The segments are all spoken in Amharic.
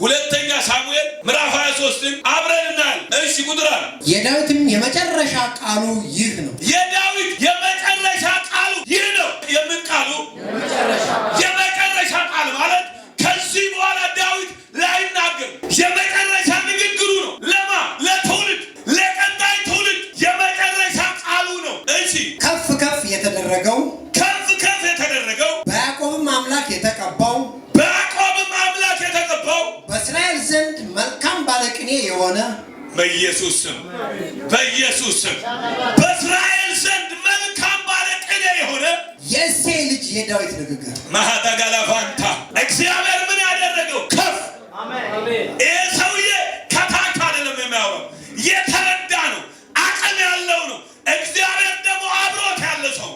ሁለተኛ ሳሙኤል ምዕራፍ 23 አብረን እናያለን። እሺ ቁጥር የዳዊትም የመጨረሻ ቃሉ ይህ ነው። የዳዊት የመጨረሻ ቃሉ ይህ ነው። የምን ቃሉ? የመጨረሻ ቃል ማለት ከዚህ በኋላ ዳዊት ላይናገር የመጨረሻ ንግግሩ ነው። ለማ ለትውልድ ለቀጣይ ትውልድ የመጨረሻ ቃሉ ነው። እሺ ከፍ ከፍ የተደረገው በያዕቆብም አምላክ የተቀባው በእስራኤል ዘንድ መልካም ባለቅኔ የሆነ በኢየሱስ ስም በእስራኤል ዘንድ መልካም ባለቅኔ የሆነ የእሴይ ልጅ የዳዊት ንግግር ማሃዳጋላፋንታ እግዚአብሔር ምን ያደረገው? ከፍ ይሄ ሰውዬ ከታች አይደለም የሚያወራው፣ የተረዳ ነው፣ አቅም ያለው ነው። እግዚአብሔር ደግሞ አብሮት ያለ ሰው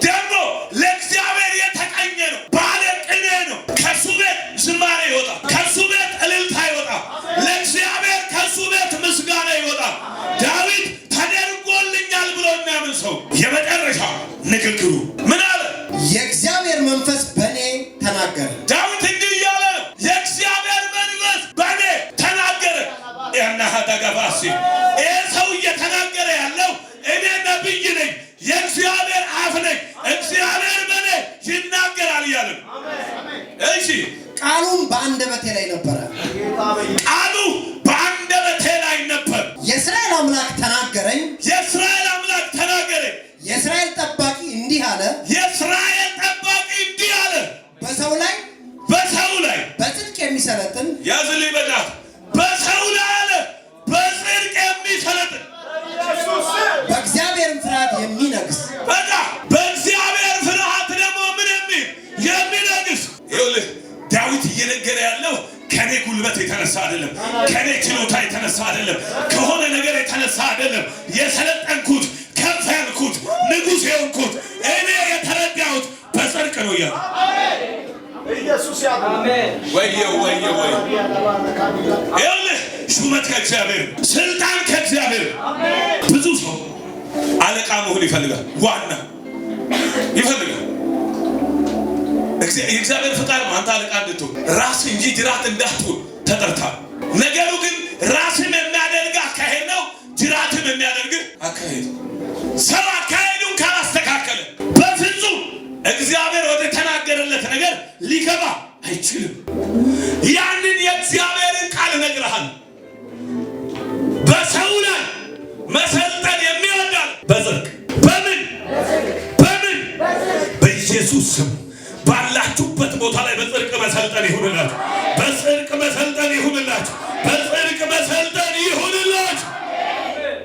ደግሞ ለእግዚአብሔር የተቀኘ ነው፣ ባለቅኔ ነው። ከሱ ቤት ዝማሬ ይወጣል፣ ከሱ ቤት እልልታ ይወጣል፣ ለእግዚአብሔር ከሱ ቤት ምስጋና ይወጣል። ዳዊት ተደርጎልኛል ብሎ የሚያምን ሰው የመጨረሻ ንግግሩ ምን አለ? የእግዚአብሔር መንፈስ በእኔ ተናገረ። ዳዊት እንዲህ እያለ ነው፣ የእግዚአብሔር መንፈስ በእኔ ተናገረ። ያናሃዳጋባሲ ይሄ ሰው እየተናገረ ያለው እኔ ነብይ ነኝ፣ የእግዚአብሔር አፍ ነኝ፣ እግዚአብሔር በእኔ ይናገራል እያለ ነው። እሺ ቃሉም በአንደበቴ ላይ ነበረ። ቃሉ በአንደበቴ ላይ ነበር። የእስራኤል አምላክ ተናገረኝ። የእስራኤል አምላክ ተናገረኝ። የእስራኤል ጠባቂ እንዲህ አለ። የእስራኤል ጠባቂ እንዲህ አለ። በሰው ላይ በጽድቅ የሚሰለጥን ያዝልኝ በላት። በሰው ላይ አለ በጽድቅ የሚሰለጥን በእግዚአብሔር ፍርሃት የሚነግስ በቃ በእግዚአብሔር ፍርሃት ደግሞ ምን የሚነግስ። ይኸውልህ ዳዊት እየነገረ ያለው ከኔ ጉልበት የተነሳ አይደለም፣ ከኔ ችሎታ የተነሳ አይደለም፣ ከሆነ ነገር የተነሳ አይደለም። የሰለጠንኩት ከፍ ያልኩት ንጉሥ የሆንኩት እኔ የተረዳሁት በጽድቅ ነው እያለ ኢየሱስ ያአሜን። ወየው ይኸውልህ ሹመት ከእግዚአብሔር፣ ስልጣን ከእግዚአብሔር። ብዙ ሰው አለቃ መሆን ይፈልጋል፣ ዋና ይፈልጋል። የእግዚአብሔር ፍቃድ ነው አንተ አለቃ እንድትሆን፣ ራስ እንጂ ጅራት እንዳትሆን ተጠርተሃል። ነገሩ ግን ራስን የሚያደርግ አካሄድ ነው፣ ጅራትን የሚያደርግ አካሄድ። ሰው አካሄዱን ካላስተካከለ በፍጹም እግዚአብሔር ወደ ተናገረለት ነገር ሊገባ አይችልም። ያንን የእግዚአብሔርን ቃል እነግርሃለሁ። በሰው ላይ መሰልጠን የሚወዳል በጽድቅ በምን በኢየሱስ ስም ባላችሁበት ቦታ ላይ በጽድቅ መሰልጠን ይሁንላችሁ። በጽድቅ መሰልጠን ይሁንላችሁ።